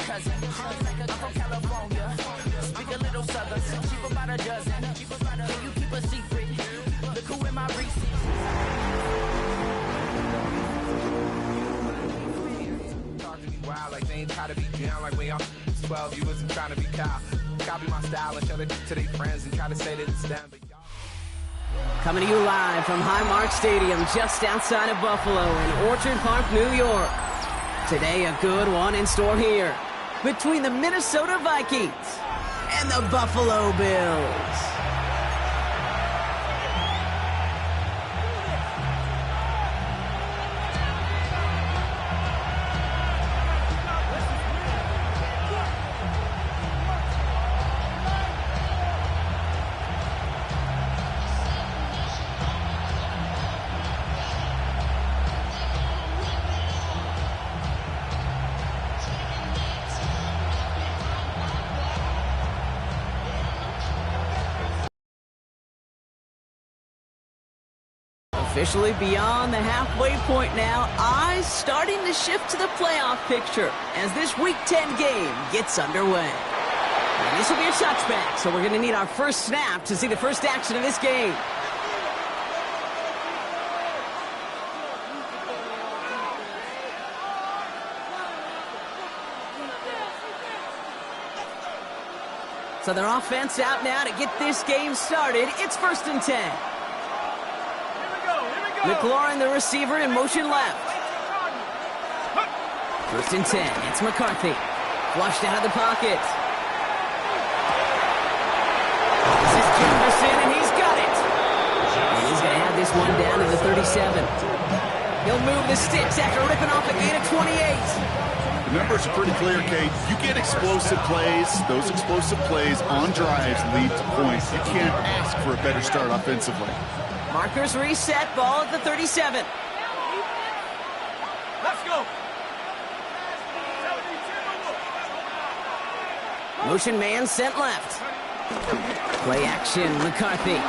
cousin. I'm from California. Speak a little southern. Cheap about a dozen. Can you keep a secret? Look who in my receipt. Wild, like they ain't try to be down like we on 12. You wasn't trying to be cow. Copy my style and show it to their friends and try to say that it's them. But Coming to you live from Highmark Stadium, just outside of Buffalo in Orchard Park, New York. Today, a good one in store here between the Minnesota Vikings and the Buffalo Bills. Officially beyond the halfway point now, eyes starting to shift to the playoff picture as this Week 10 game gets underway. And this will be a touchback, so we're going to need our first snap to see the first action of this game. So their offense out now to get this game started. It's 1st and 10. McLaurin, the receiver, in motion left. 1st and 10. It's McCarthy. Flushed out of the pocket. This is Jefferson, and he's got it. And he's going to have this one down to the 37. He'll move the sticks after ripping off a gain of 28. The numbers are pretty clear, Kate. You get explosive plays. Those explosive plays on drives lead to points. You can't ask for a better start offensively. Markers reset, ball at the 37. Let's go. Motion man sent left. Play action, McCarthy. And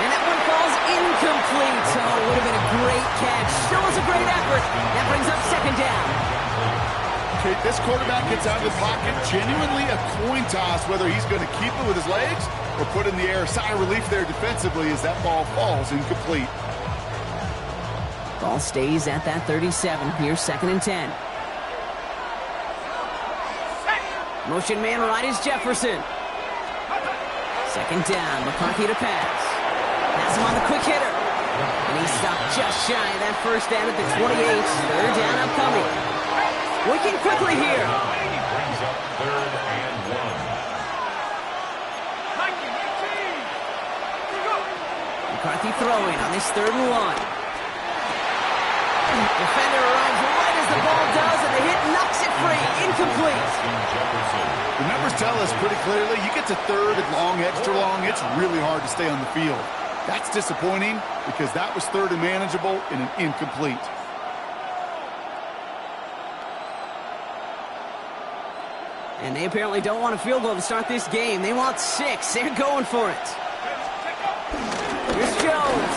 that one falls incomplete. Oh, would have been a great catch. Still was a great effort. That brings up 2nd down. Kate, this quarterback gets out of the pocket. Genuinely a coin toss whether he's going to keep it with his legs or put in the air. Sigh of relief there defensively as that ball falls incomplete. Ball stays at that 37. Here's 2nd and 10. Motion man right is Jefferson. 2nd down. McCarthy to pass. Pass him on the quick hitter. And he stopped just shy of that 1st down at the 28. 3rd down upcoming. Working quickly here. Brings up 3rd and 1. McCarthy throwing on this 3rd and 1. Defender arrives right as the ball does, and the hit knocks it free. Incomplete. The numbers tell us pretty clearly, you get to 3rd and long, extra long, it's really hard to stay on the field. That's disappointing because that was 3rd and manageable and an incomplete. And they apparently don't want a field goal to start this game. They want 6. They're going for it. Here's Jones.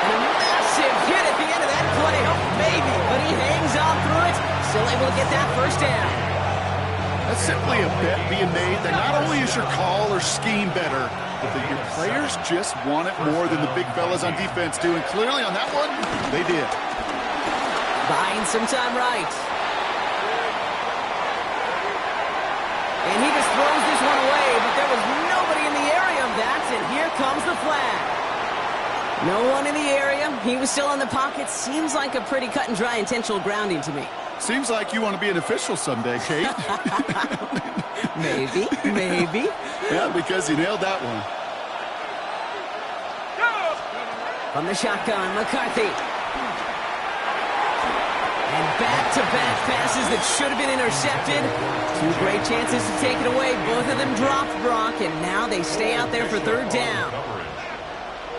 And a massive hit at the end of that play. Oh, maybe. But he hangs on through it. Still able to get that 1st down. That's simply a bet being made that not only is your call or scheme better, but that your players just want it more than the big fellas on defense do. And clearly on that one, they did. Buying some time right. And he just throws this one away, but there was nobody in the area of that, and here comes the flag. No one in the area. He was still in the pocket. Seems like a pretty cut and dry intentional grounding to me. Seems like you want to be an official someday, Kate. Maybe. Yeah, because you nailed that one. From the shotgun, McCarthy. And back-to-back passes that should have been intercepted. 2 great chances to take it away. Both of them dropped, Brock, and now they stay out there for 3rd down.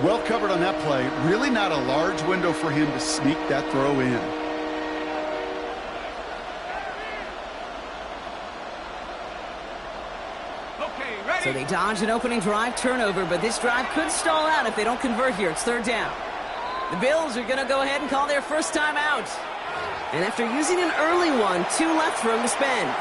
Well covered on that play. Really not a large window for him to sneak that throw in. So they dodge an opening drive turnover, but this drive could stall out if they don't convert here. It's 3rd down. The Bills are going to go ahead and call their first time out. And after using an early one, 2 left for him to spend.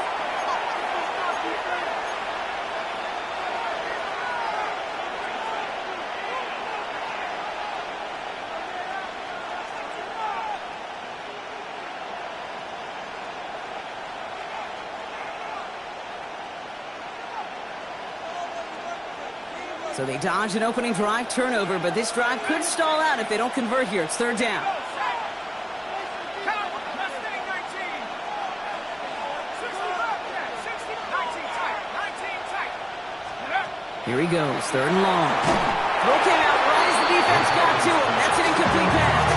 So they dodge an opening drive turnover, but this drive could stall out if they don't convert here. It's third down. Here he goes, third and long. Throw came out right as the defense got to him. That's an incomplete pass.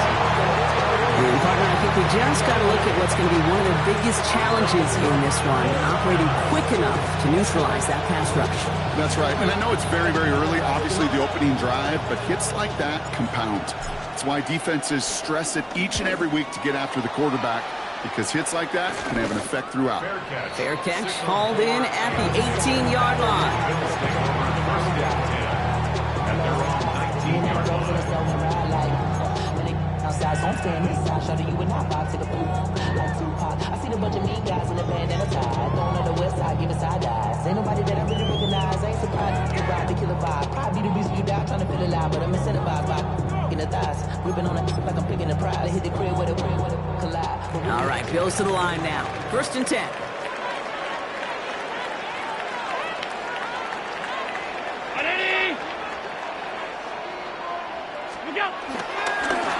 And partner, I think we just got to look at what's going to be one of the biggest challenges in this one, operating quick enough to neutralize that pass rush. That's right, and I know it's very, very early, obviously the opening drive, but hits like that compound. That's why defenses stress it each and every week to get after the quarterback, because hits like that can have an effect throughout. Fair catch, hauled in at the 18-yard line. Gon' stand inside, show you and I vibe to the pool like Tupac. I see a bunch of mean guys in the band and a tie. Throwing on the west side, giving side eyes. Ain't nobody that I really recognize. Ain't surprised to ride the killer vibe. Probably the reason you die trying to feel alive, but I'm incentivized by in the thighs. Gripping on it like I'm picking the prize. They hit the crib with a collide. All right, Bills to the line now. First and 10.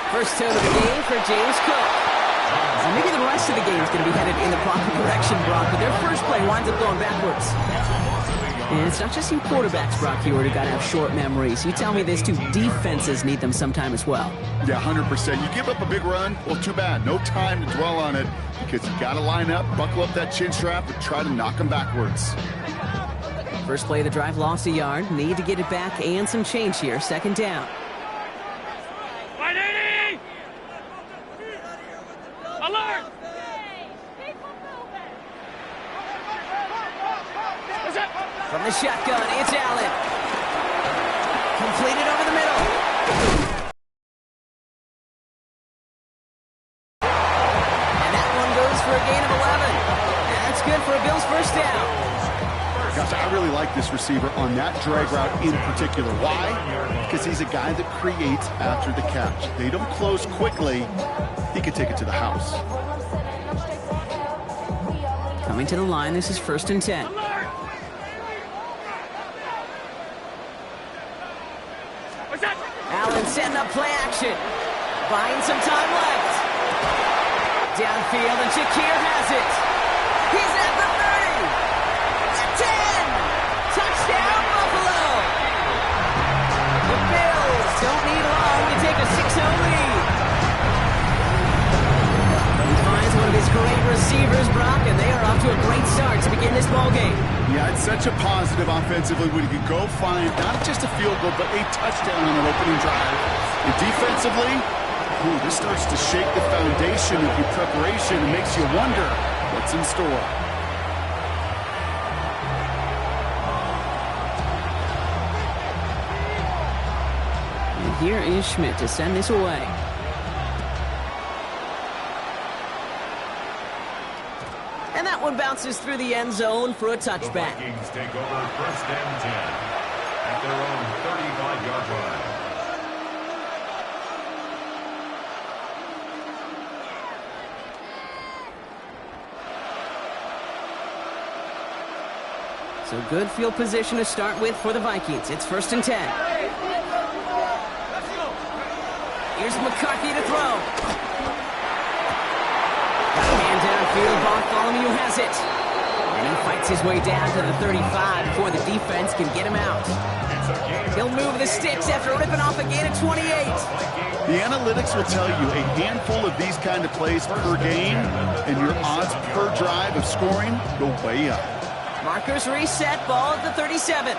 First tone of the game for James Cook. And maybe the rest of the game is going to be headed in the proper direction, Brock, but their first play winds up going backwards. And it's not just you quarterbacks, Brock, here who got to have short memories. You tell me this too, defenses need them sometime as well. Yeah, 100%. You give up a big run, well, too bad. No time to dwell on it, because you got to line up, buckle up that chin strap, and try to knock them backwards. First play of the drive lost a yard. Need to get it back and some change here. Second down. From the shotgun, it's Allen. Completed over the middle. And that one goes for a gain of 11. And that's good for a Bills first down. Gosh, I really like this receiver on that drag route in particular. Why? Because he's a guy that creates after the catch. They don't close quickly. He could take it to the house. Coming to the line, this is first and 10. Allen setting up play action. Buying some time left. Downfield, and Shakir has it. He's at the 30. 10. Touchdown, Buffalo. The Bills don't need long to take a 6-0 lead. He finds one of his great receivers, Brock, and they are off to a great start to begin this ballgame. Yeah, it's such a positive offensively when you can go find not just a field goal, but a touchdown on an opening drive. And defensively, this starts to shake the foundation of your preparation and makes you wonder what's in store. And here is Schmidt to send this away. And that one bounces through the end zone for a touchback. The Vikings take over first and 10 at their own 35-yard line. So good field position to start with for the Vikings. It's first and 10. Here's McCarthy to throw. Hand downfield, Bartholomew has it. And he fights his way down to the 35 before the defense can get him out. He'll move the sticks after ripping off a gain of 28. The analytics will tell you a handful of these kind of plays per game, and your odds per drive of scoring go way up. Markers reset, ball at the 37.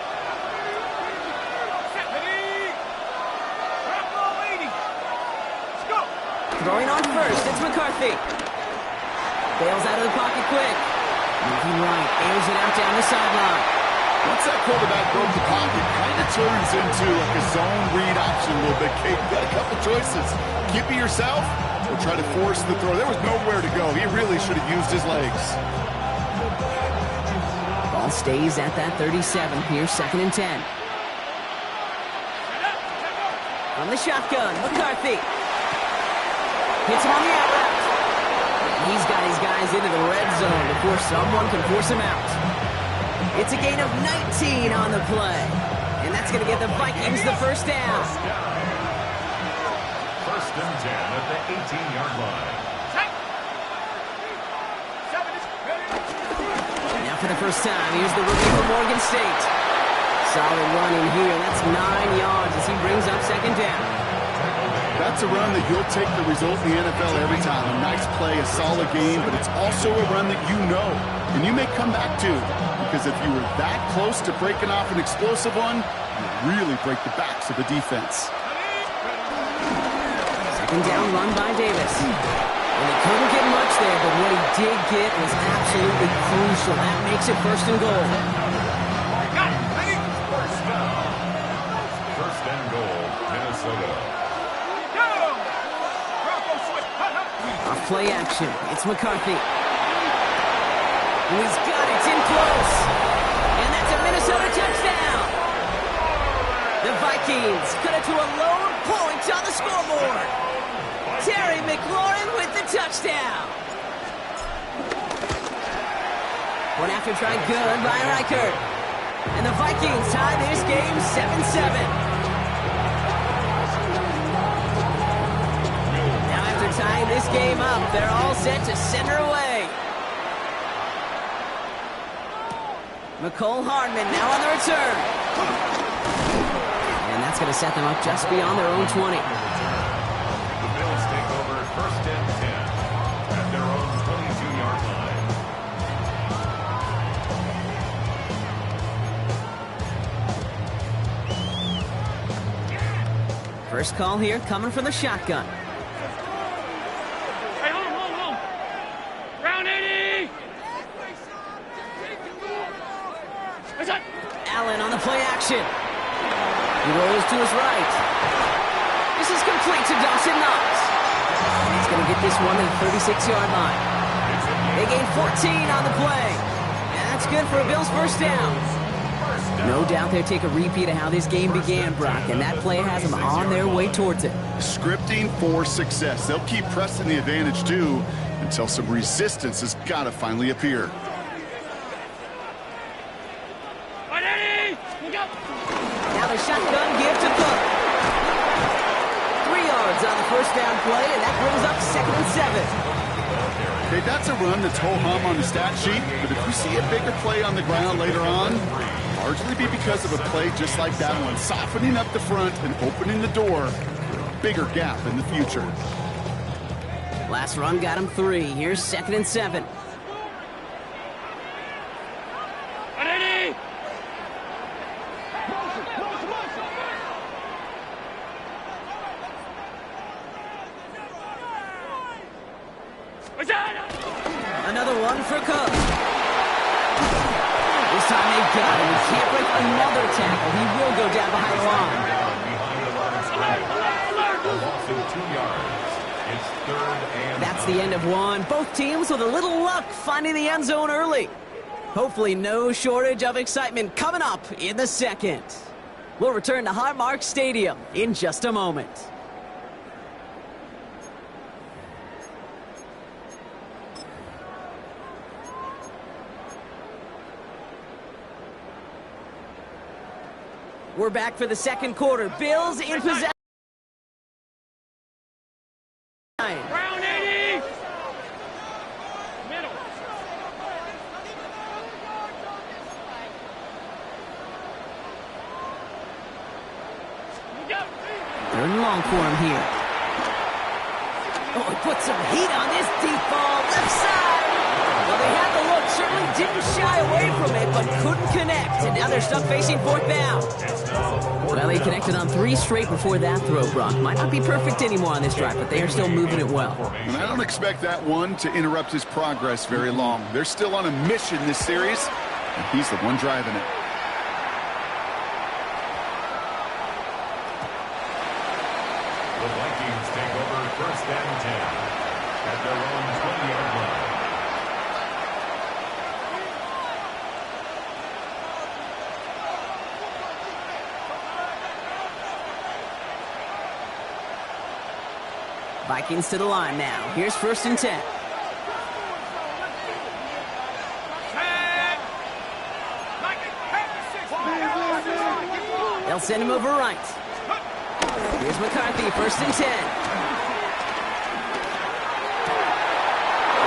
Throwing on first, it's McCarthy. Bails out of the pocket quick. Moving right, airs it out down the sideline. Once that quarterback broke the pocket, kind of turns into like a zone read option a little bit. Kate, got a couple choices. Keep it yourself He'll try to force the throw. There was nowhere to go. He really should have used his legs. Ball stays at that 37. Here's 2nd and 10. From the shotgun, McCarthy. Hits him on the out route. He's got his guys into the red zone before someone can force him out. It's a gain of 19 on the play. And that's going to get the Vikings the first down. 1st and 10 at the 18-yard line. Now for the first time, here's the rookie from Morgan State. Solid run in here. That's 9 yards as he brings up 2nd down. That's a run that you'll take the result in the NFL every time. A nice play, a solid game, but it's also a run that you know. And you may come back to, because if you were that close to breaking off an explosive one, you really break the backs of the defense. 2nd down run by Davis. And he couldn't get much there, but what he did get was absolutely crucial. That makes it 1st and goal. 1st and goal, Minnesota. Off play action. It's McCarthy. And he's got it. It's in close. And that's a Minnesota touchdown. The Vikings cut it to a lone point on the scoreboard. Terry McLaurin with the touchdown. One after try good by Reichert. And the Vikings tie this game 7-7. Now after tying this game up, they're all set to center away. McCole Hardman now on the return. And that's going to set them up just beyond their own 20. The Bills take over 1st and 10 at their own 22-yard line. First call here coming from the shotgun. Hey, hold. Round 80! Allen on the play action. He rolls to his right. This is complete to Dawson Knox. And he's going to get this one to the 36-yard line. They gain 14 on the play. And that's good for a Bills first down. No doubt they'll take a repeat of how this game began, Brock, and that play has them on their way towards it. Scripting for success. They'll keep pressing the advantage, too, until some resistance has got to finally appear. Now the shotgun give to Cook. 3 yards on the first down play, and that brings up 2nd and 7. Okay, that's a run that's ho-hum on the stat sheet, but if you see a bigger play on the ground later on, largely be because of a play just like that one, softening up the front and opening the door for a bigger gap in the future. Last run got him 3. Here's 2nd and 7. Another one for Cook. This time they got him. He can't break another tackle. He will go down behind the line. That's the end of one. Both teams with a little luck finding the end zone early. Hopefully no shortage of excitement coming up in the second. We'll return to Highmark Stadium in just a moment. We're back for the second quarter. Bills in possession. Round 80! Middle. Third and long for him here. Oh, he put some heat on this deep ball. Left side. Well, they had the look. Certainly didn't shy away from it, but couldn't connect. And now they're stuck facing 4th down. Well, he connected on 3 straight before that throw, Brock. Might not be perfect anymore on this drive, but they are still moving it well. And I don't expect that one to interrupt his progress very long. They're still on a mission this series, and he's the one driving it. The Vikings take over first and 10 at their own 20-yard line. Vikings to the line now. Here's first and 10. They'll send him over right. Here's McCarthy, first and 10.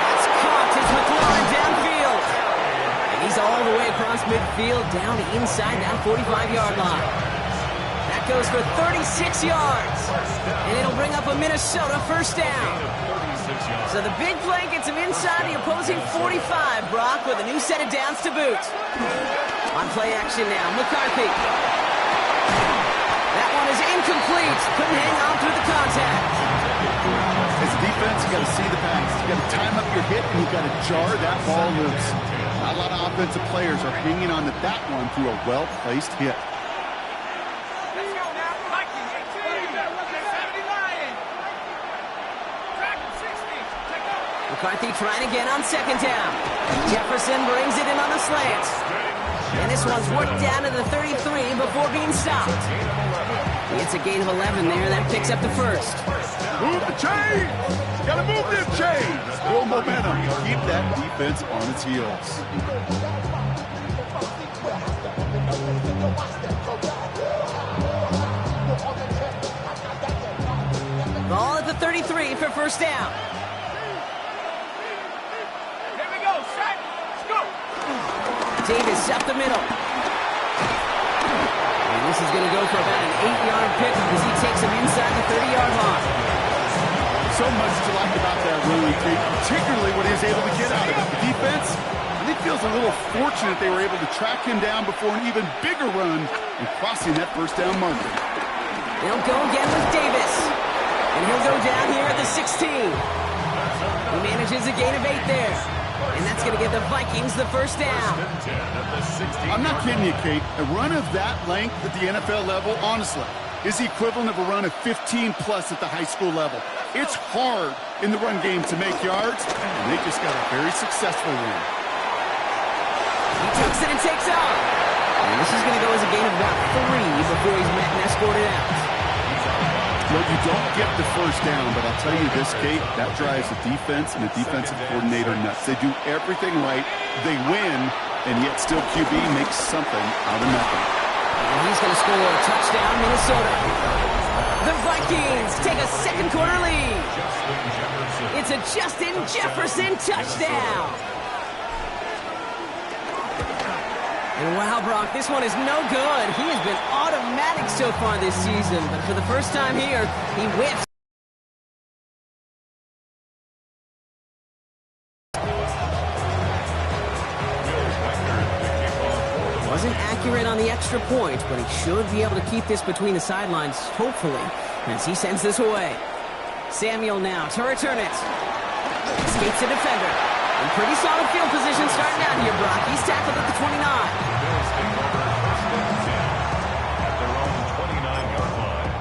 That's caught. It's McLaurin downfield. And he's all the way across midfield, down inside that 45-yard line. That goes for 36 yards. And it'll bring up a Minnesota first down. So the big play gets him inside the opposing 45, Brock, with a new set of downs to boot. On play action now, McCarthy. That one is incomplete. Couldn't hang on through the contact. As a defense, you got to see the pass. You got to time up your hit, and you got to jar that ball loose. Not a lot of offensive players are hanging on to that one through a well-placed hit. McCarthy trying again on second down. Jefferson brings it in on a slant. And this one's worked down to the 33 before being stopped. It's a gain of 11 there. That picks up the first. Move the chains! Gotta move them chains! Build momentum. Keep that defense on its heels. Ball at the 33 for first down. Davis up the middle. And this is going to go for about an 8-yard pick as he takes him inside the 30-yard line. So much to like about that run, particularly what he was able to get out of it. The defense, I think, feels a little fortunate they were able to track him down before an even bigger run and crossing that first down marker. They'll go again with Davis. And he'll go down here at the 16. He manages a gain of 8 there. And that's going to give the Vikings the first down. I'm not kidding you, Kate. A run of that length at the NFL level, honestly, is the equivalent of a run of 15-plus at the high school level. It's hard in the run game to make yards, and they just got a very successful one. He takes it and takes off. And this is going to go as a gain of about 3 before he's met and escorted out. Well, you don't get the first down, but I'll tell you this, Kate, that drives the defense and the defensive coordinator nuts. They do everything right, they win, and yet still QB makes something out of nothing. And he's going to score a touchdown, Minnesota. The Vikings take a second quarter lead. It's a Justin Jefferson touchdown. And wow, Brock, this one is no good. He has been automatic so far this season, but for the first time here, he whiffs. Wasn't accurate on the extra point, but he should be able to keep this between the sidelines, hopefully, as he sends this away. Samuel now to return it. Escapes a defender. In pretty solid field position starting out here, Brock. He's tackled at the 29. Bills take over first and 10 at their own 29-yard line.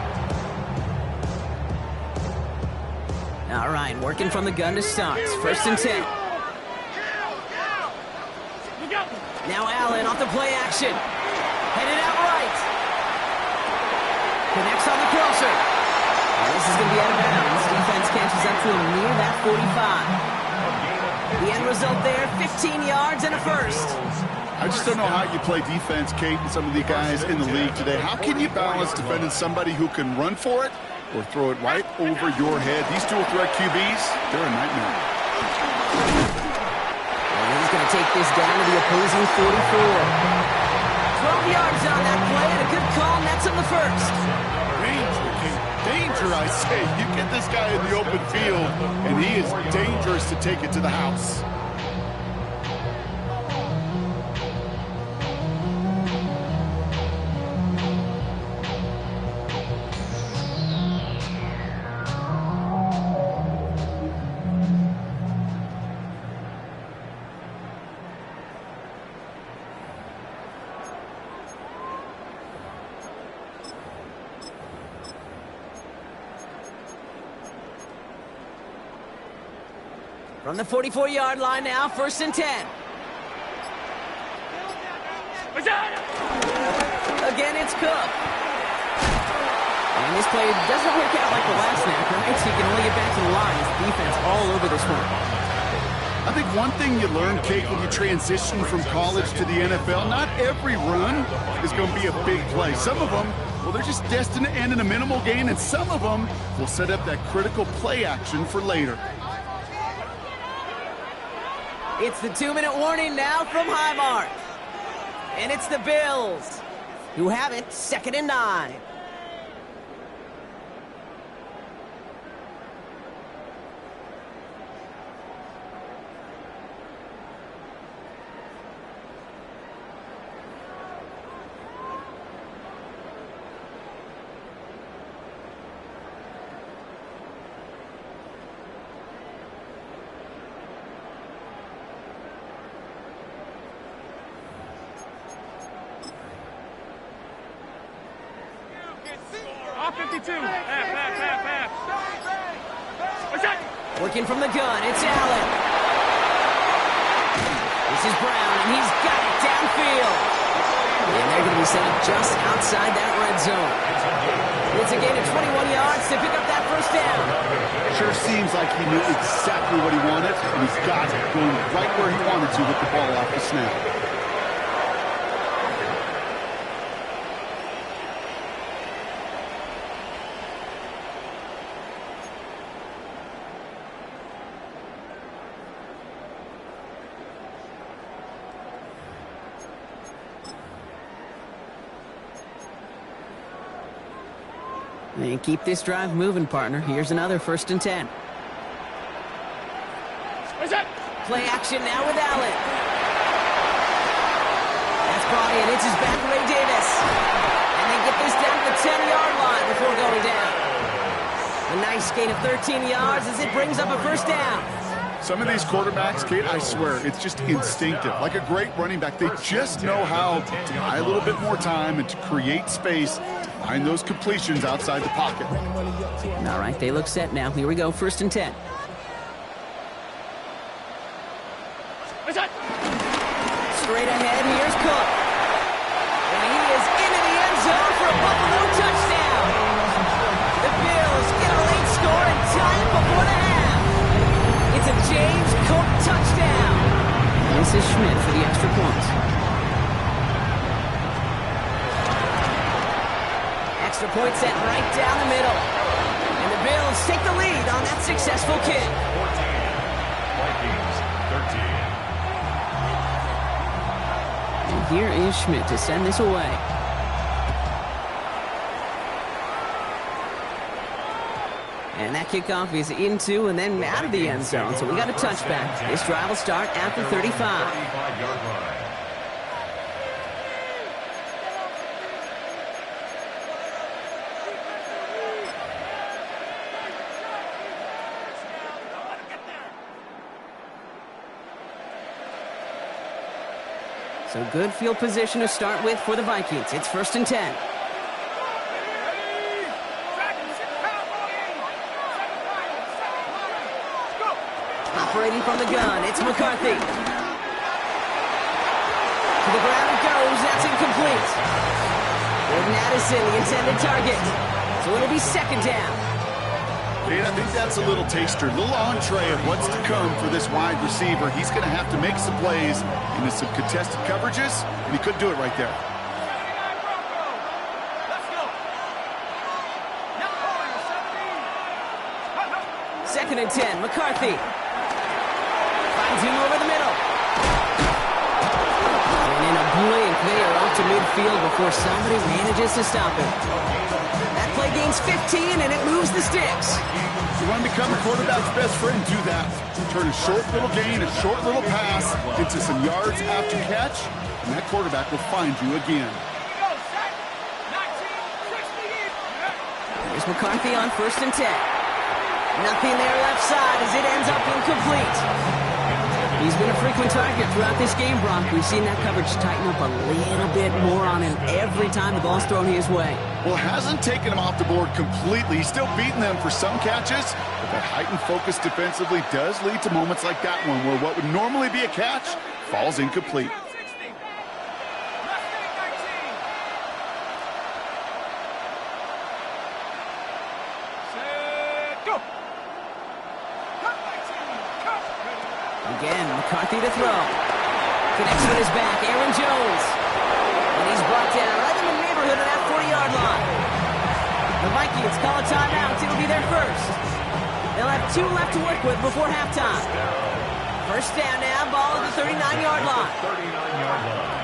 All right, working from the gun to start. First and 10. Now Allen off the play action. Headed out right. Connects on the crosser. And this is going to be out of bounds. Defense catches up to him near that 45. The end result there, 15 yards and a first. I just don't know how you play defense, Kate, and some of the guys in the league today. How can you balance defending somebody who can run for it or throw it right over your head? These dual threat QBs, they're a nightmare. And he's going to take this down to the opposing 44. 12 yards on that play and a good call nets him the first. Danger, Kate. Danger, I say. You get this guy in the open field, and he is dangerous to take it to the house. From the 44-yard line now, 1st and 10. Again, it's Cook. And this play doesn't work out like the last snap, right? So he can only get back to the line. His defense all over this one. I think one thing you learn, Kate, when you transition from college to the NFL, not every run is going to be a big play. Some of them, well, they're just destined to end in a minimal gain, and some of them will set up that critical play action for later. It's the 2-minute warning now from Highmark. And it's the Bills who have it, 2nd and 9. Off 52. Half. Working from the gun, it's Allen. This is Brown, and he's got it downfield. And they're going to be set up just outside that red zone. It's a gain of 21 yards to pick up that 1st down. Sure seems like he knew exactly what he wanted, and he's got it, going right where he wanted to with the ball off the snap. And keep this drive moving, partner. Here's another 1st and 10. Play action now with Allen. That's brought in. It's his back, Ray Davis. And they get this down to the 10-yard line before going down. A nice gain of 13 yards as it brings up a 1st down. Some of these quarterbacks, Kate, I swear, it's just instinctive. Like a great running back, they just know how to buy a little bit more time and to create space to find those completions outside the pocket. All right, they look set now. Here we go, 1st and 10. Straight ahead, here's Cook. And he is into the end zone for a Buffalo touchdown. The Bills get a late score and tie it before the half. It's a James Cook touchdown. This is Schmidt for the extra point. Extra point set right down the middle. And the Bills take the lead on that successful kick. 14, Vikings 13. And here is Schmidt to send this away. And that kickoff is into and then out of the end zone. So we got a touchback. This drive will start at the 35. 35-yard line. So good field position to start with for the Vikings. It's 1st and 10. Operating from the gun, it's McCarthy. To the ground it goes, that's incomplete. Gordon Addison, the intended target. So it'll be 2nd down. I think that's a little taster, a little entree of what's to come for this wide receiver. He's going to have to make some plays into some contested coverages, and he couldn't do it right there. Second and 10, McCarthy. Finds him over the middle. And in a blink, they are out to midfield before somebody manages to stop him. That play gains 15, and it moves the sticks. You want to become a quarterback's best friend, do that. Turn a short little gain, a short little pass into some yards after catch, and that quarterback will find you again. Here's McCarthy on 1st and 10. Nothing there left side as it ends up incomplete. He's been a frequent target throughout this game, Brock. We've seen that coverage tighten up a little bit more on him every time the ball's thrown his way. Well, hasn't taken him off the board completely. He's still beating them for some catches, but That heightened focus defensively does lead to moments like that one, where what would normally be a catch falls incomplete. Again, McCarthy to throw. Connects with his back, Aaron Jones. And he's brought down right in the neighborhood of that 40-yard line. The Vikings call a timeout. It'll be their first. They'll have 2 left to work with before halftime. First down now, ball at the 39-yard line. 39-yard line.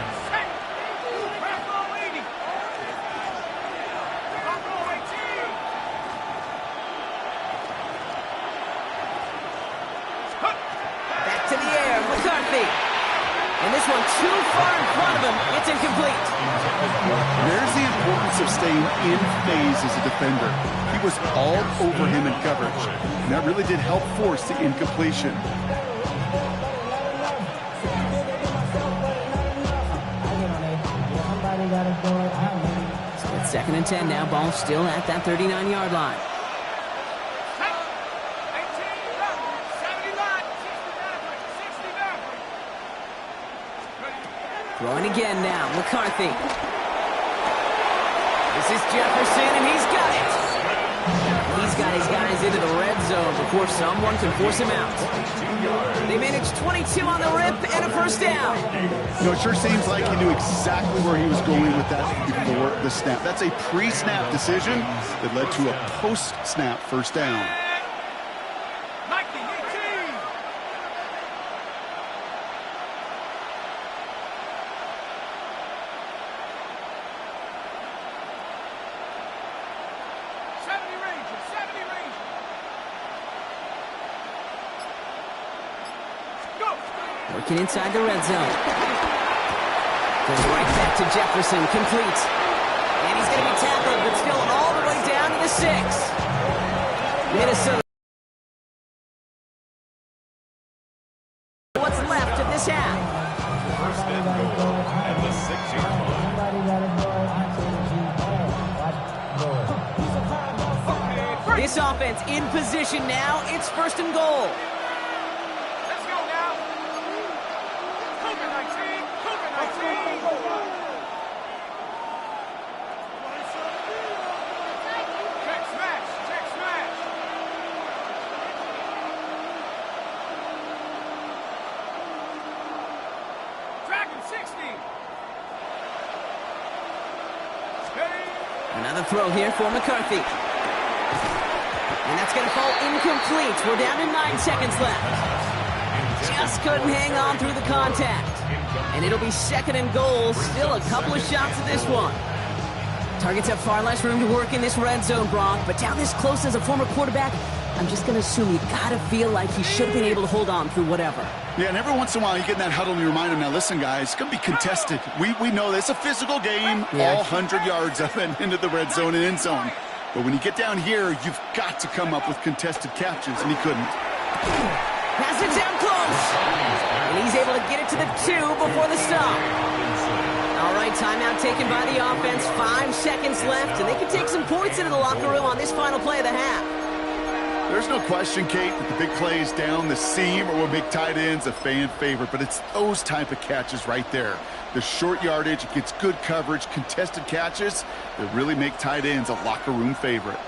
To the air, McCarthy. And this one too far in front of him. It's incomplete. There's the importance of staying in phase as a defender. He was all over him in coverage. And that really did help force the incompletion. So it's 2nd and 10 now. Ball still at that 39-yard line. Throwing again now, McCarthy. This is Jefferson, and he's got it. He's got his guys into the red zone before someone can force him out. They managed 22 on the rip and a first down. You know, it sure seems like he knew exactly where he was going with that before the snap. That's a pre-snap decision that led to a post-snap first down. Working inside the red zone. Goes right back to Jefferson, complete. And he's going to be tackled, but still all the way down to the 6. Minnesota. What's left of this half? First and goal at the 6-yard line. This offense in position now. It's 1st and goal. Another throw here for McCarthy. And that's going to fall incomplete. We're down to 9 seconds left. Just couldn't hang on through the contact. And it'll be 2nd and goal. Still a couple of shots at this one. Targets have far less room to work in this red zone, Brock. But down this close as a former quarterback, I'm just going to assume you got to feel like he should have been able to hold on through whatever. Yeah, and every once in a while you get in that huddle and you remind him, now listen, guys, it's going to be contested. We know this. It's a physical game, all 100 yards of it into the red zone and end zone. But when you get down here, you've got to come up with contested catches, and he couldn't. Pass it down close. And he's able to get it to the 2 before the stop. All right, timeout taken by the offense. 5 seconds left, and they can take some points into the locker room on this final play of the half. There's no question, Kate, that the big plays down the seam or what make tight ends a fan favorite, but it's those type of catches right there. The short yardage, it gets good coverage, contested catches that really make tight ends a locker room favorite.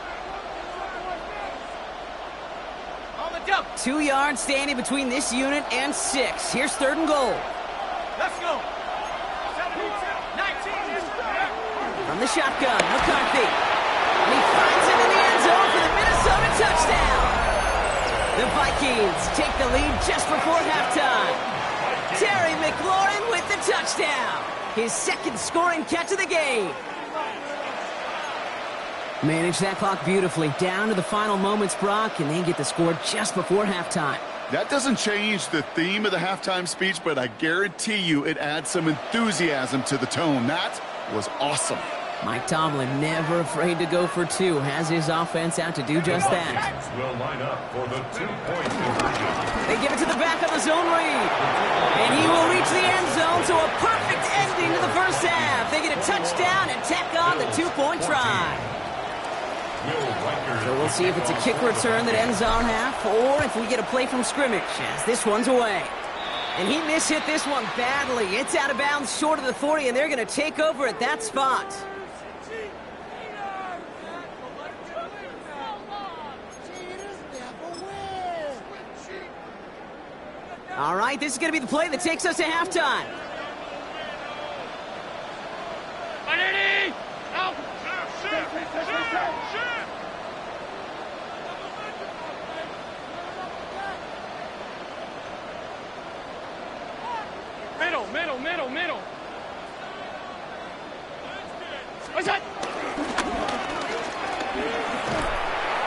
2 yards standing between this unit and 6. Here's 3rd and goal. Let's go. 19. From the shotgun, McCarthy. And he finds it in the end zone for the Minnesota touchdown. The Vikings take the lead just before halftime. Terry McLaurin with the touchdown. His 2nd scoring catch of the game. Manage that clock beautifully. Down to the final moments, Brock, and they get the score just before halftime. That doesn't change the theme of the halftime speech, but I guarantee you it adds some enthusiasm to the tone. That was awesome. Mike Tomlin, never afraid to go for 2, has his offense out to do just that. Will line up for the 2-point conversion. They give it to the back of the zone read. And he will reach the end zone, so a perfect ending to the first half. They get a touchdown and tack on the 2-point try. So we'll see if it's a kick return that ends our half, or if we get a play from scrimmage, as this one's away. And he mishit this one badly. It's out of bounds short of the 40, and they're going to take over at that spot. All right, this is going to be the play that takes us to halftime. Out! Middle. What's that?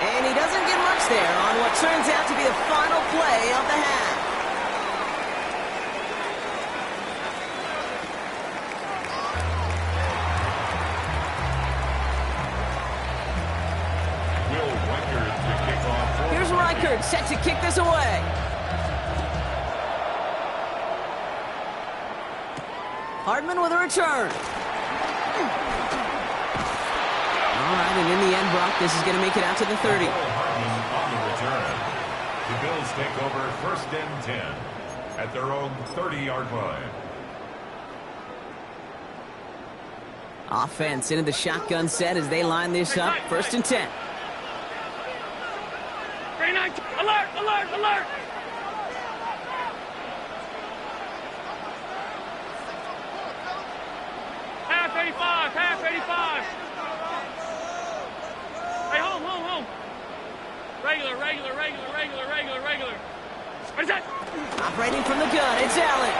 And he doesn't get much there on what turns out to be the final play of the half. Here's Reichert set to kick this away. Hardman with a return. All right, and in the end, Brock, this is going to make it out to the 30. Hardman on the return. The Bills take over 1st and 10 at their own 30-yard line. Offense into the shotgun set as they line this up. 1st and 10. Alert! Half 85. Hey, home. Regular. What is that? Operating from the gun, it's Allen.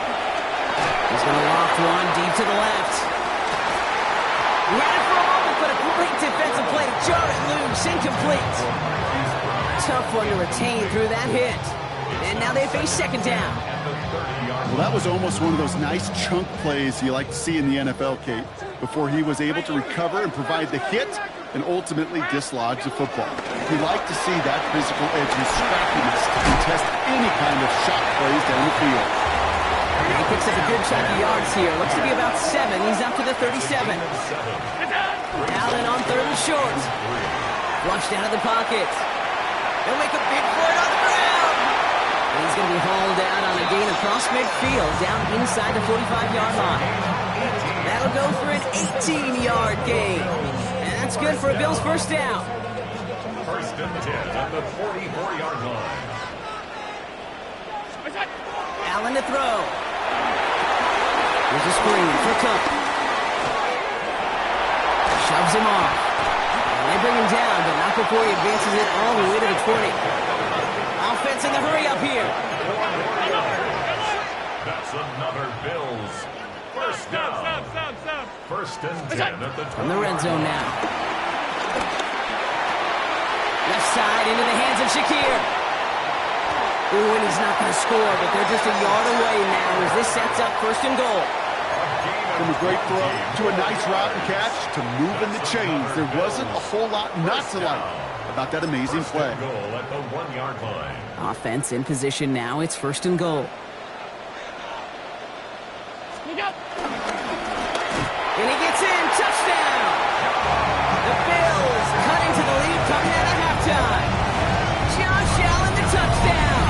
He's going to loft one deep to the left. He had it for a moment, but a great defensive play to jar it loose, incomplete. Tough one to retain through that hit. And now they face 2nd down. Well, that was almost one of those nice chunk plays you like to see in the NFL, Kate, before he was able to recover and provide the hit and ultimately dislodge the football. You like to see that physical edge and scrappiness to contest any kind of shot plays down the field. He picks up a good chunk of yards here. Looks to be about 7. He's up to the 37. Allen on 3rd and short. Flushed out of the pocket. They'll make a big play on the ground. And he's going to be hauled out on a gain across midfield, down inside the 45-yard line. That'll go for an 18-yard gain. And that's good for a Bills 1st down. 1st and 10 at the 44-yard line. Allen to throw. There's a screen for Cup. Shoves him off. And they bring him down, but not before he advances it all the way to the 20. Offense in the hurry up here. That's another Bills 1st down. Stop. 1st and 10 at the 20. From the red zone now. Left side into the hands of Shakir. Ooh, and he's not going to score, but they're just a yard away now as this sets up 1st and goal. From a great throw to a nice route and catch to moving the chains. There wasn't a whole lot not to like about that amazing play. Goal at the 1-yard line. Offense in position now. It's 1st and goal. And he gets in. Touchdown! The Bills cut into the lead coming out of halftime. Josh Allen, the touchdown.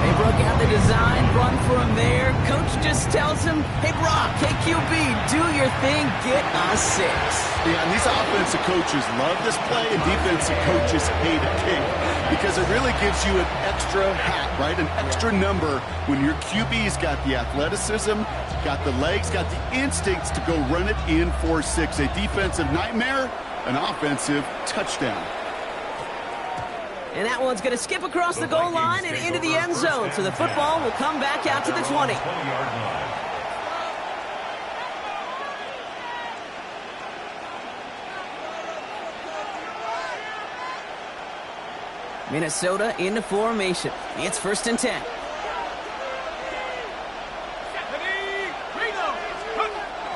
They broke out the design run for him there. Coach just tells him, hey, Brock, hey, QB, do your thing, get a 6. Yeah, and these offensive coaches love this play, and defensive coaches hate it, King, because it really gives you an extra hat, right? An extra number when your QB's got the athleticism, got the legs, got the instincts to go run it in for 6. A defensive nightmare, an offensive touchdown. And that one's going to skip across the goal line and into the end zone. So the football will come back out to the 20. 20-yard line. Minnesota into formation. It's 1st and 10.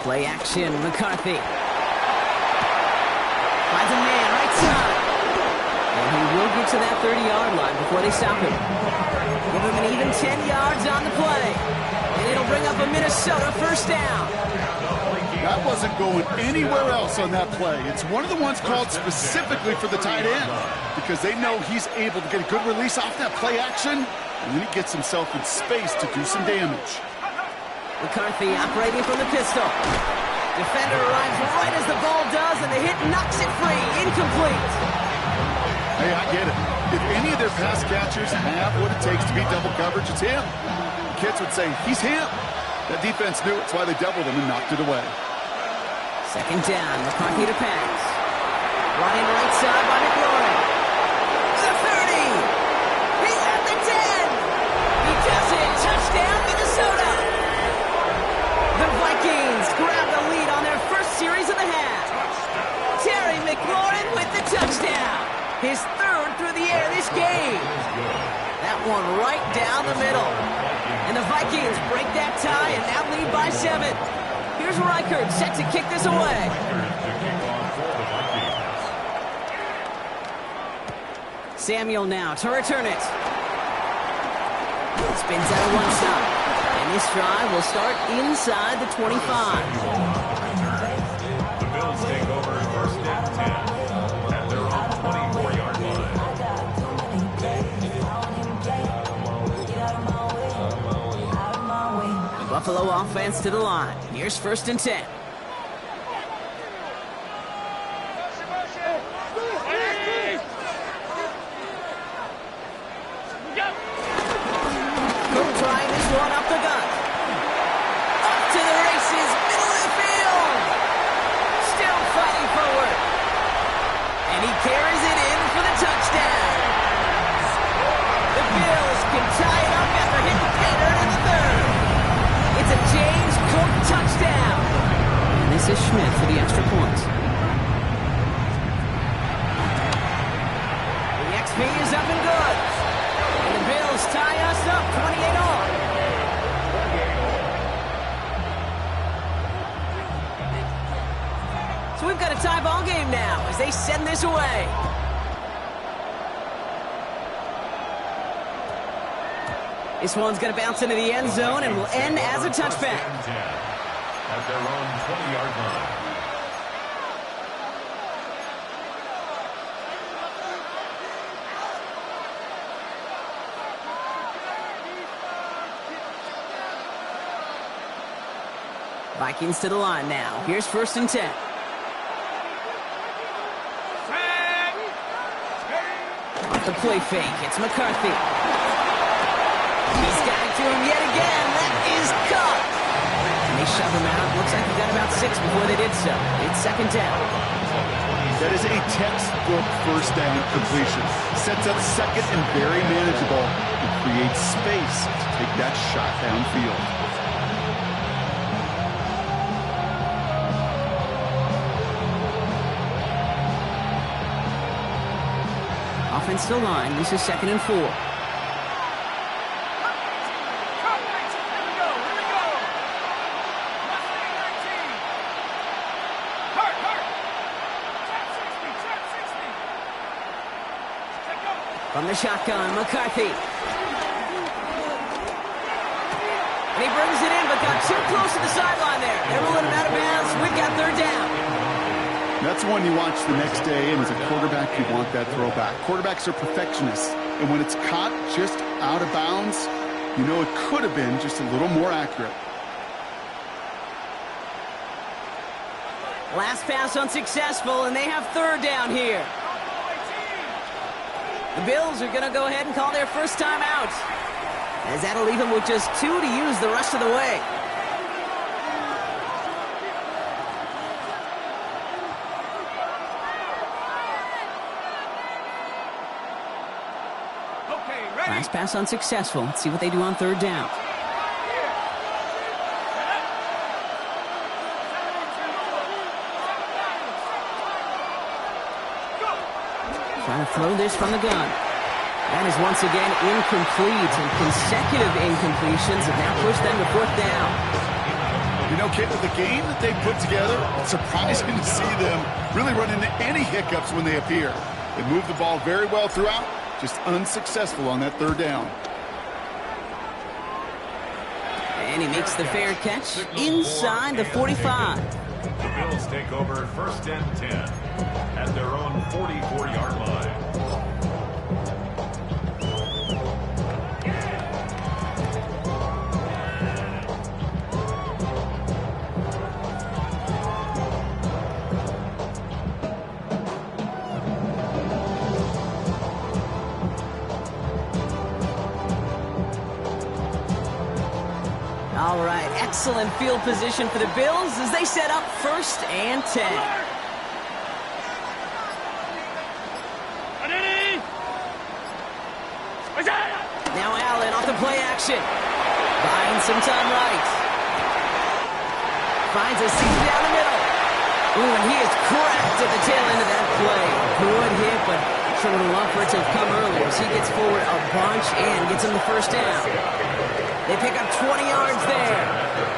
Play action, McCarthy. Finds a man right side. And he will get to that 30-yard line before they stop him. Give him an even 10 yards on the play. And it'll bring up a Minnesota 1st down. That wasn't going anywhere else on that play. It's one of the ones called specifically for the tight end because they know he's able to get a good release off that play action, and then he gets himself in space to do some damage. McCarthy operating from the pistol. Defender arrives right as the ball does, and the hit knocks it free. Incomplete. Hey, I get it. If any of their pass catchers have what it takes to beat double coverage, it's him. The kids would say, he's him. That defense knew it. It's why they doubled him and knocked it away. Second down, McCarthy to pass. Running right side by McLaurin. The 30. He's at the 10. He does it. Touchdown, Minnesota. The Vikings grab the lead on their first series of the half. Terry McLaurin with the touchdown. His third through the air this game. That one right down the middle. And the Vikings break that tie and now lead by 7. Here's Reichert set to kick this away. Samuel now to return it. Spins out of one side. And this drive will start inside the 25. The Bills take over first and 10 at their own 24-yard line. The Buffalo offense to the line. Here's first and 10. Cook trying this one up the gut. Up to the races, middle of the field. Still fighting forward. And he carries it in for the touchdown. The Bills can tie it up after hitting pay dirt in the third. It's a James Cook touchdown. And this is Schmidt for the extra point. The XP is up and good. And the Bills tie us up 28 all. So we've got a tie ball game now as they send this away. This one's going to bounce into the end zone and will end as a touchback. At their own 20-yard line. Vikings to the line now. Here's first and 10. Off the play fake, it's McCarthy. He's got it to him yet again. That is caught. And they shove him out. Looks like he got about 6 before they did so. It's second down. That is a textbook first down completion. Sets up second and very manageable. It creates space to take that shot downfield. Offense to line. This is second and 4. From the shotgun, McCarthy. And he brings it in, but got too close to the sideline there. They're ruling him out of bounds. We've got third down. That's one you watch the next day, and as a quarterback, you want that throwback. Quarterbacks are perfectionists, and when it's caught just out of bounds, you know it could have been just a little more accurate. Last pass unsuccessful, and they have third down here. The Bills are going to go ahead and call their first time out, as that'll leave them with just 2 to use the rest of the way. Last pass unsuccessful. Let's see what they do on third down. Trying to throw this from the gun. That is once again incomplete, and consecutive incompletions have now pushed them to fourth down. You know, Kit, with the game that they put together, it's surprising to see them really run into any hiccups when they appear. They move the ball very well throughout, just unsuccessful on that third down. And he makes the fair catch inside the 45. The Bills take over 1st and 10 at their own 44-yard line. All right, excellent field position for the Bills as they set up 1st and 10. Now Allen off the play action. Buying some time right. Finds a seam down the middle. Ooh, and he is cracked at the tail end of that play. Good hit, but sure would have loved for it to have come earlier as he gets forward a bunch and gets him the 1st down. They pick up 20 yards there.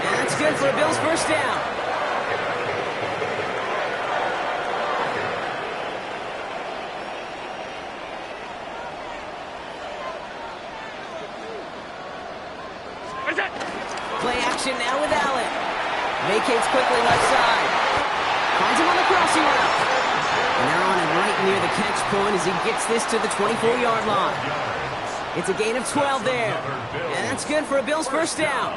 And that's good for a Bills 1st down. Play action now with Allen. Vacates quickly left side. Finds him on the crossing route. And they're on him right near the catch point as he gets this to the 24-yard line. It's a gain of 12 there. And that's good for a Bills 1st down.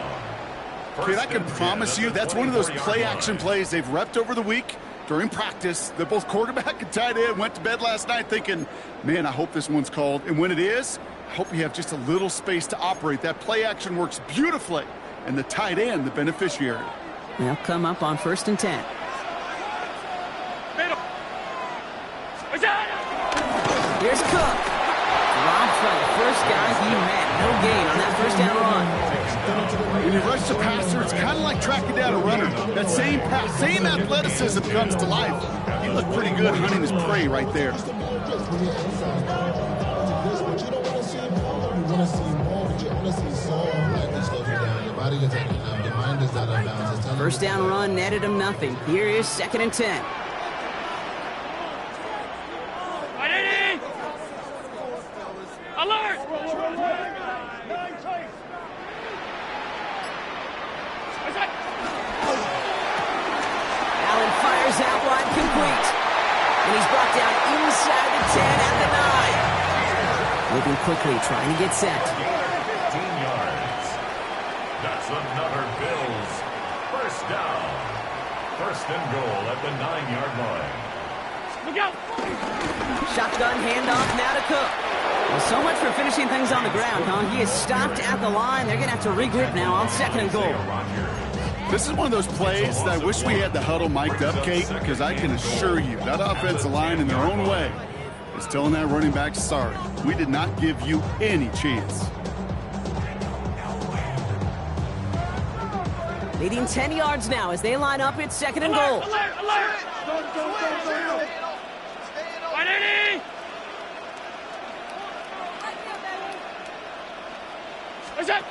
Kid, I can promise you that's one of those play-action plays they've repped over the week during practice. That both quarterback and tight end went to bed last night thinking, man, I hope this one's called. And when it is, I hope you have just a little space to operate. That play-action works beautifully. And the tight end, the beneficiary. They'll come up on 1st and 10. Here's Cook. Dropped by the first guy he met. No gain on that 1st down run. When you rush the passer, it's kind of like tracking down a runner. That same pass, same athleticism comes to life. He looked pretty good hunting his prey right there. First down run netted him nothing. Here is 2nd and 10. Alert! Allen fires out wide, complete. And he's brought down inside the 10 at the 9. Moving quickly, trying to get set. 15 yards. That's another Bills 1st down. 1st and goal at the 9-yard line. Look out! Shotgun handoff now to Cook. Well, so much for finishing things on the ground, huh? He is stopped at the line. They're going to have to regroup now on 2nd and goal. This is one of those plays that I wish we had the huddle mic'd up, Kate, because I can assure you that offensive line in their own way is telling that running back, sorry, we did not give you any chance. Leading 10 yards now as they line up. It's 2nd and goal. Alert! Alert! Alert! What's that?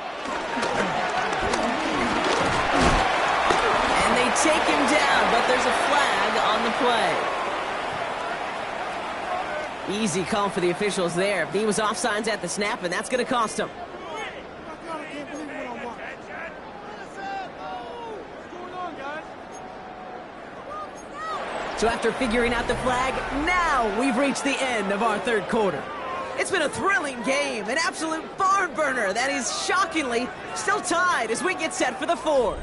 And they take him down, but there's a flag on the play. Easy call for the officials there. He was offsides at the snap, and that's going to cost him. So after figuring out the flag, now we've reached the end of our 3rd quarter. It's been a thrilling game, an absolute barn burner that is shockingly still tied as we get set for the 4th.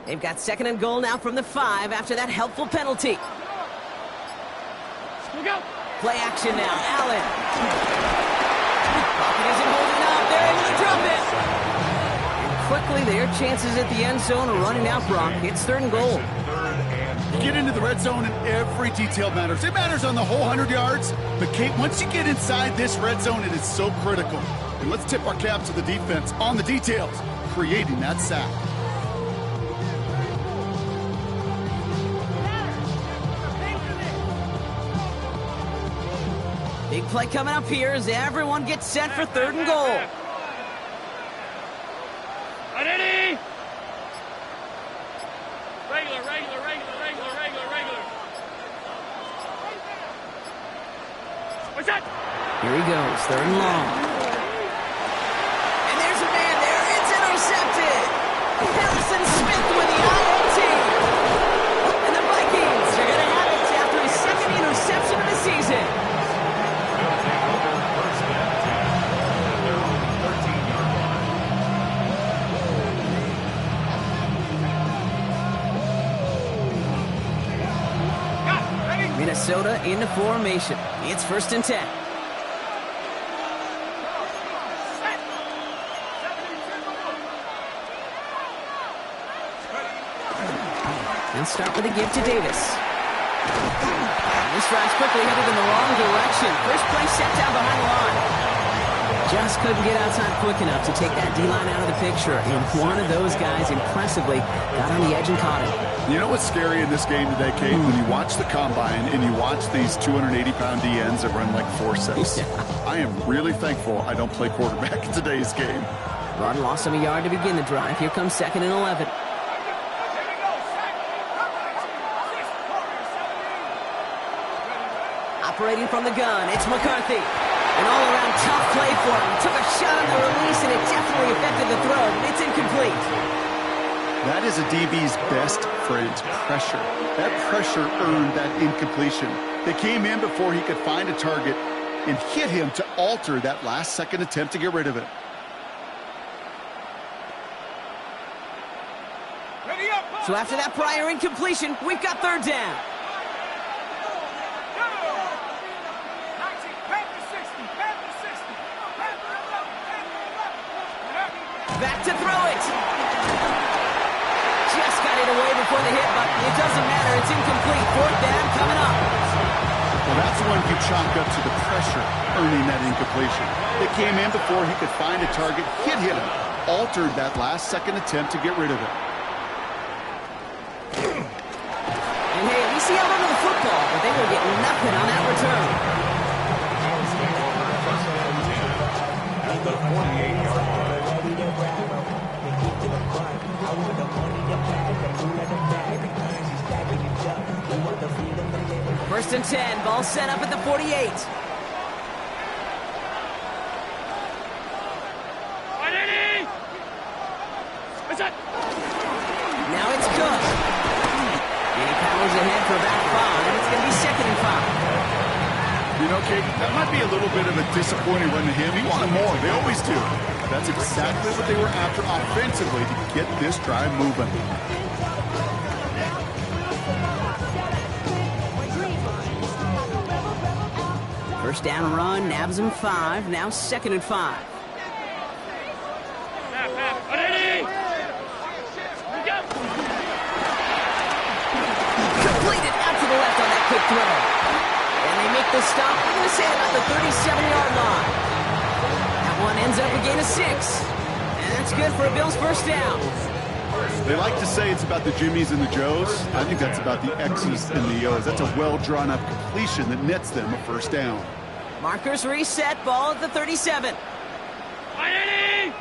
They've got 2nd and goal now from the 5 after that helpful penalty. Look out! Play action now. Allen. Pocket isn't holding up. They're able to drop it. And quickly, their chances at the end zone are running out, Brock. It's 3rd and goal. 3rd and get into the red zone and every detail matters. It matters on the whole 100 yards. But, Kate, once you get inside this red zone, it is so critical. And let's tip our cap to the defense on the details, creating that sack. Big play coming up here as everyone gets set for 3rd and goal. Ready? Regular. What's that? Here he goes, 3rd and long. And there's a man there. It's intercepted. Harrison Smith with the INT. And the Vikings are going to have it after his 2nd interception of the season. They'll take over 1st and 10 at their own 13-yard line. Minnesota into formation. It's 1st and 10. They'll start with a give to Davis. This drive's quickly headed in the wrong direction. First play set down behind the line. Just couldn't get outside quick enough to take that D-line out of the picture. And one of those guys impressively got on the edge and caught it. You know what's scary in this game today, Kate? When you watch the combine and you watch these 280-pound DNs that run like 4.6. Yeah. I am really thankful I don't play quarterback in today's game. Run lost him a yard to begin the drive. Here comes 2nd and 11. Operating from the gun, it's McCarthy. An all-around tough play for him. Took a shot on the release, and it definitely affected the throw. It's incomplete. That is a DB's best friend, pressure. That pressure earned that incompletion. They came in before he could find a target and hit him to alter that last-second attempt to get rid of it. So after that prior incompletion, we've got 3rd down. Back to throw it. Just got it away before the hit, but it doesn't matter. It's incomplete. 4th down coming up. Well, that's one you chalk up to the pressure earning that incompletion. It came in before he could find a target, hit him, altered that last-second attempt to get rid of it. And hey, at least he held onto the football, but they will get nothing on that return. At the 48-yard line. 1st and 10, ball set up at the 48. Ready? What's that? Now it's Cook. And he powers ahead for about 5. It's going to be 2nd and 5. You know, Kate, that might be a little bit of a disappointing run to him. He wanted more. They always do. That's exactly what they were after offensively to get this drive moving. First down run, nabs him 5. Now 2nd and 5. Ready? Go! Completed out to the left on that quick throw. And they make the stop, I'm going to say about the 37-yard line. That one ends up a gain of 6. And that's good for a Bills first down. They like to say it's about the Jimmies and the Joes. I think that's about the X's and the O's. That's a well-drawn-up completion that nets them a first down. Markers reset, ball at the 37. Ready?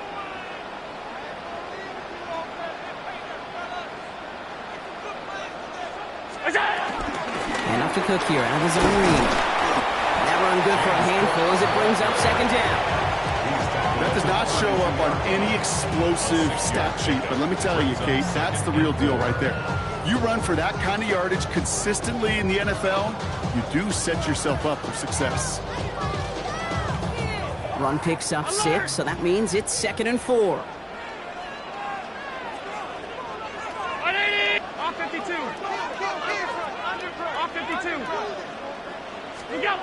What's that? And off to Cook here, out of his own read. That run good for a handful as it brings up 2nd down. That does not show up on any explosive stat sheet, but let me tell you, Kate, that's the real deal right there. You run for that kind of yardage consistently in the NFL, you do set yourself up for success. Run picks up 6, so that means it's 2nd and 4. Ready? Off 52. Off 52. We go.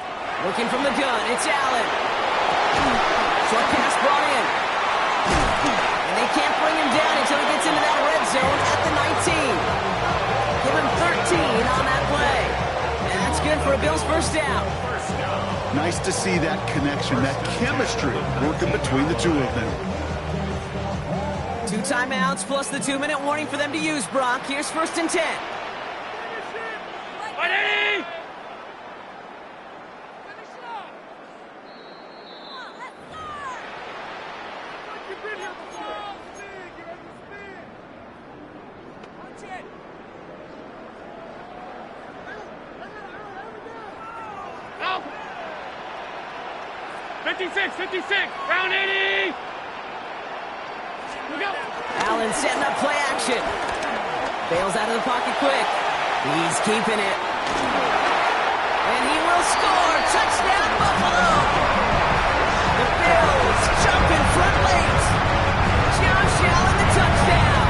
Looking from the gun, it's Allen. Short pass brought in. And they can't bring him down until he gets into that red zone at the 19. Give him 13 a Bills first down. Nice to see that connection, that chemistry working between the two of them. 2 timeouts plus the 2-minute warning for them to use, Brock. Here's 1st and 10. Ready? Out. 56, round 80. Look out. Allen setting up play action. Bails out of the pocket quick. He's keeping it. And he will score. Touchdown, Buffalo. The Bills jump in front late. Josh Allen, the touchdown.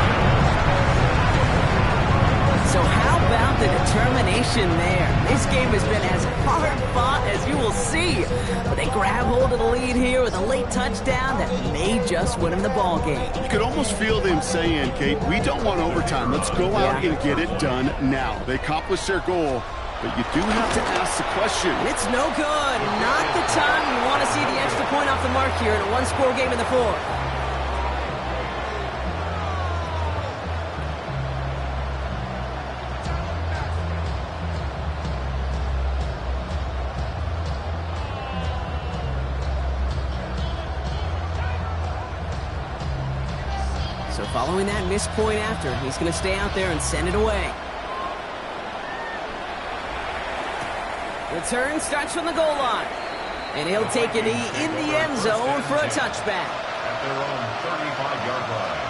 So how about the determination there? This game has been as hard fought as you will see. But they grab hold of the lead here with a late touchdown that may just win them the ball game. You could almost feel them saying, Kate, we don't want overtime. Let's go out and get it done now. They accomplished their goal, but you do have to ask the question. It's no good. Not the time you want to see the extra point off the mark here in a one-score game in the 4th. So following that missed point after, he's going to stay out there and send it away. Return starts from the goal line. And he'll take a knee in the end zone for a touchback. At their own 35-yard line.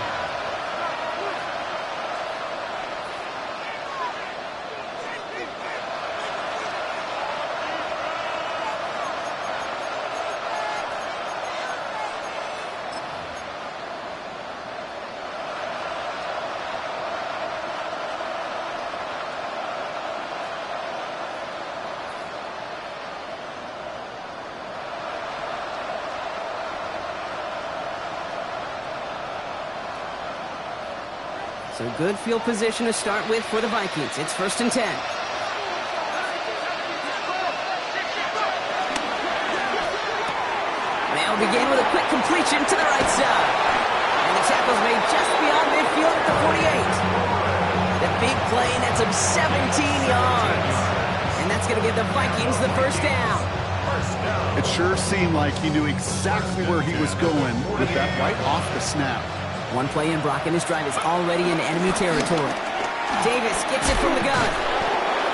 So good field position to start with for the Vikings. It's 1st and 10. They'll begin with a quick completion to the right side. And the tackle's made just beyond midfield at the 48. The big play nets him 17 yards. And that's going to give the Vikings the first down. It sure seemed like he knew exactly where he was going with that right off the snap. One play in, Brock, and his drive is already in enemy territory. Davis gets it from the gun.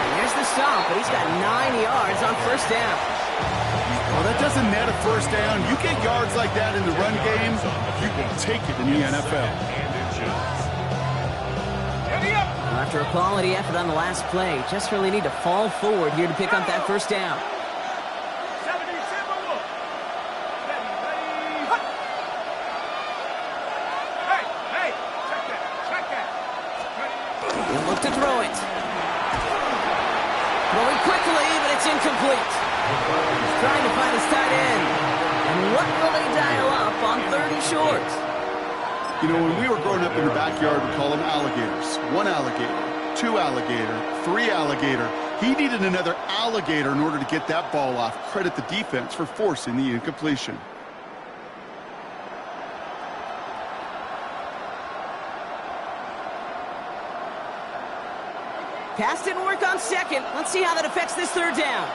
And there's the stop, but he's got 9 yards on first down. Well, that doesn't net a first down. You get yards like that in the run game, you will take it in the NFL. Well, after a quality effort on the last play, just really need to fall forward here to pick up that first down. He'll look to throw it. Throwing quickly, but it's incomplete. He's trying to find his tight end. And what will they dial up on 3rd and short? You know, when we were growing up in the backyard, we call them alligators. 1 alligator, 2 alligator, 3 alligator. He needed another alligator in order to get that ball off. Credit the defense for forcing the incompletion. Pass didn't work on 2nd. Let's see how that affects this 3rd down.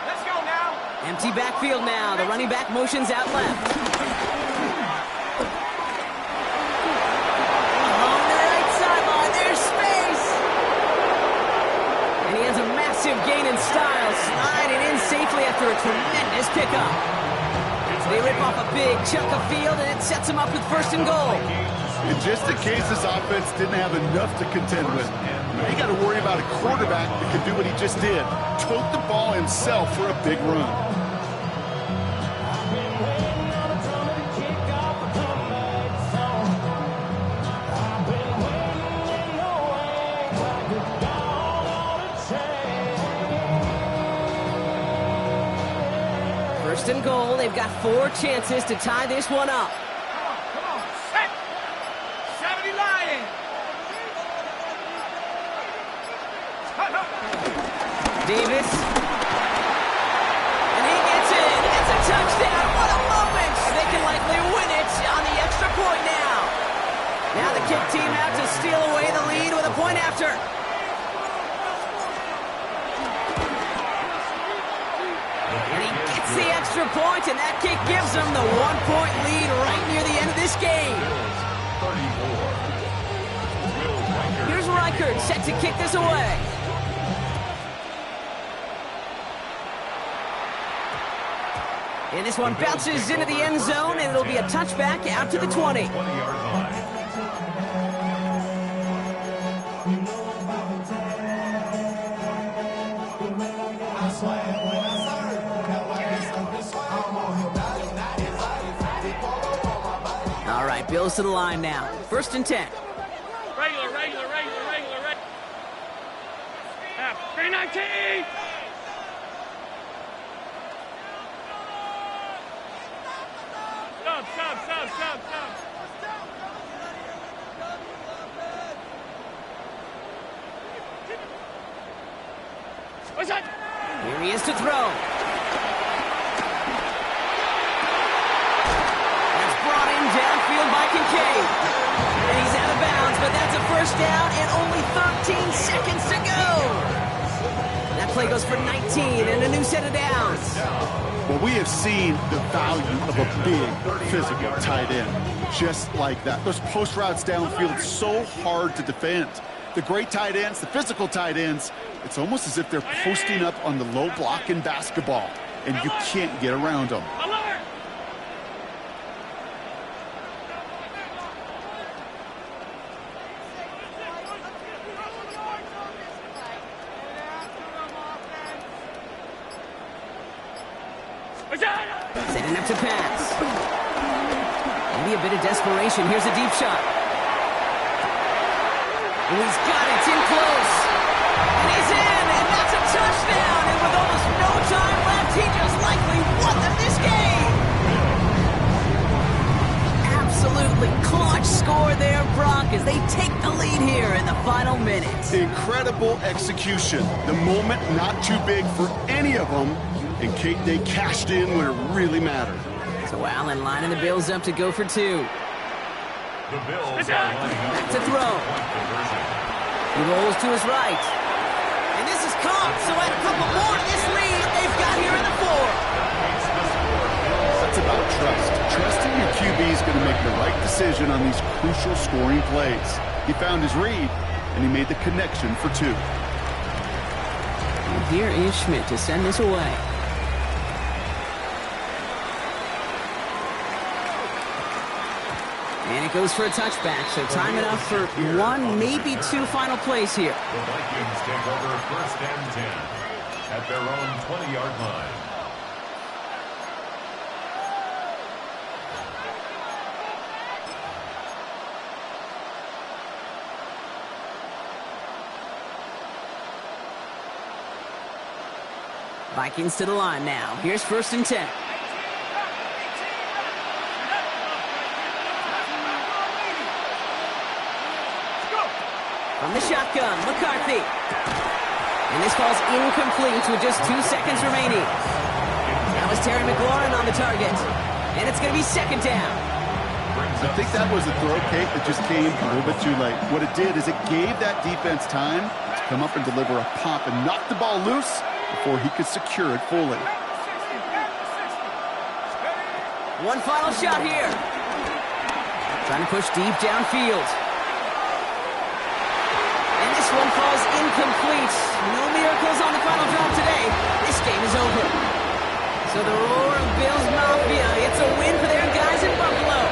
Let's go now. Empty backfield now. The running back motions out left. Along the right sideline, there's space. And he has a massive gain in style, sliding in safely after a tremendous pickup. They rip off a big chunk of field, and it sets him up with 1st and goal. And just in case this offense didn't have enough to contend with, they got to worry about a quarterback that can do what he just did. Tote the ball himself for a big run. First and goal. They've got 4 chances to tie this one up. Come on, set. 70 Lions. Davis. And he gets it. It's a touchdown. What a moment. They can likely win it on the extra point now. Now the kick team out to steal away the lead with a point after. And he gets the extra point, and that kick gives them the 1-point lead right near the end of this game. 34. Here's Reichert set to kick this away. And this one bounces into the end zone, and it'll be a touchback out to the 20. 20-yard line. All right, Bills to the line now. 1st and 10. Regular. 319. Stop. What's that? Here he is to throw. That's brought in downfield by Kincaid. And he's out of bounds, but that's a 1st down and only 13 seconds to go. That play goes for 19 and a new set of downs. Well, we have seen the value of a big, physical tight end. Just like that. Those post routes downfield, so hard to defend. The great tight ends, the physical tight ends, it's almost as if they're posting up on the low block in basketball, and you can't get around them. Alert! Setting up to pass. Maybe a bit of desperation. Here's a deep shot. And he's got it. It's in close. And he's in. And that's a touchdown. And with almost no time left, he just likely won them this game. Absolutely clutch score there, Brock, as they take the lead here in the final minutes. Incredible execution. The moment not too big for any of them. And Kate, they cashed in when it really mattered. So Allen lining the Bills up to go for 2. The Bills are lining up To throw. point conversion. He rolls to his right. And this is caught, so add a couple more to this lead they've got here in the 4th. Takes the score. Bills That's about trust. Trusting your QB is going to make the right decision on these crucial scoring plays. He found his read, and he made the connection for 2. And here is Schmidt to send this away. And it goes for a touchback, so time enough for 1, maybe 2 final plays here. The Vikings take over 1st and 10 at their own 20-yard line. Vikings to the line now. Here's 1st and 10. From the shotgun, McCarthy. And this falls incomplete with just 2 seconds remaining. That was Terry McLaurin on the target. And it's going to be 2nd down. I think that was a throw, Kate, that just came a little bit too late. What it did is it gave that defense time to come up and deliver a pop and knock the ball loose before he could secure it fully. One final shot here. Trying to push deep downfield. And this one falls incomplete. No miracles on the final drive today. This game is over. So the roar of Bills Mafia, it's a win for their guys in Buffalo.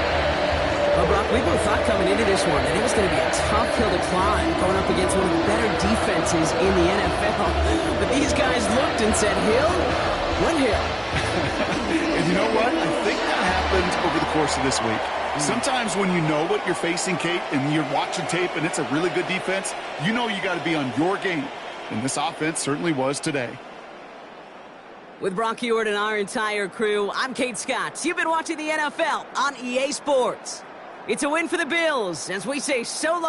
Well, Brock, we both thought coming into this one that it was going to be a tough hill to climb, going up against one of the better defenses in the NFL. But these guys looked and said, Hill? What hill? And you know what? I think that happened over the course of this week. Sometimes when you know what you're facing, Kate, and you're watching tape and it's a really good defense, you know you got to be on your game. And this offense certainly was today. With Brock Ewart and our entire crew, I'm Kate Scott. You've been watching the NFL on EA Sports. It's a win for the Bills as we say so long.